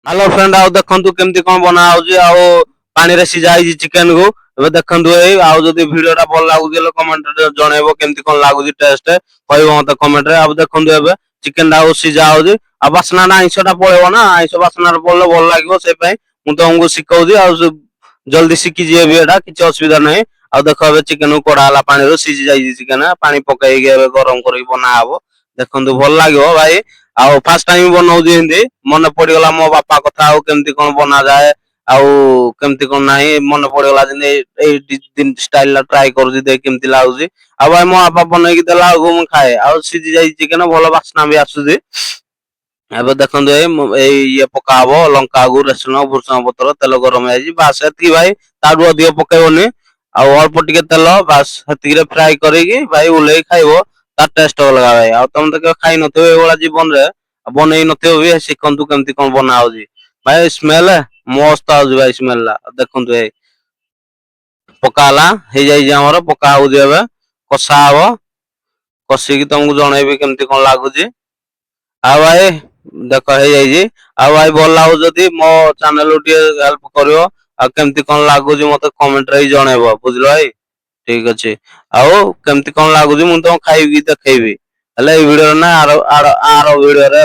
hello friend आउ देखंतु केमती कोन बना होजी आउ पानी रे सिझा ही चिकन को एबे देखंतु ए आउ जदी वीडियो टा भल लागु दिले कमेंट रे जणेबो केमती कोन लागु दी टेस्ट कहबो मते कमेंट रे आउ देखंतु एबे चिकन टा सिझा होजी आ बासना ना आइसो टा पळेबो ना आइसो बासना रे पळले भल लागिवो से पय मु तुमको सिखाउदी आउ जल्दी सिखि जेबे एडा किछ असुविधा नै आउ देखो एबे चिकन को कोडा पानी रो सिझी जाई चिकन पानी पकाई के एबे गरम करी बना हबो देखंतु भल लागिवो भाई आउ फर्स्ट टाइम बनाउदी हिंदी मन पड़ी गला मो बापा कथा आउ केमती कोन बना जाए आउ केमती कोन नाही मन पड़ी गला दिन ए दिन स्टाइल ला ट्राई करू दे केमती लागुजी आ भाई मो बापा बनै कि देला आउ मु खाए आउ सिझी जाई चिकन भलो बासना भी आसुदी एबे देखंतु ए ये पकाबो लंका गु रसुन भुरसंग पत्र तेल गरम आइजी बास एती भाई ताडु अधिक पकाइबोनी आउ अल्प टिके तेल बास हती रे फ्राई करेगी भाई उले खाइबो ता टेस्ट अलगा भाई आ तुम तो खाई नथो ए वाला जीवन रे बनै नथो भी सिखंतु केमती कोन बना होजी भाई स्मेल मस्त आउजी भाई स्मेल ला देखंतु ए पकाला हे जाई जे हमर पका हो देबे कसा हबो कसी की तुमको जणेबी केमती कोन लागुजी आ भाई देख हे जाई जी आ भाई भल लागु जदी मो चैनल उठी हेल्प करियो आ केमती कोन लागुजी मते कमेंट रे जणेबो बुझलो भाई ठीक अछि आउ केमती कोन लागुजी मु तो खाइबी देखैबी हले वीडियो ना आरो वीडियो रे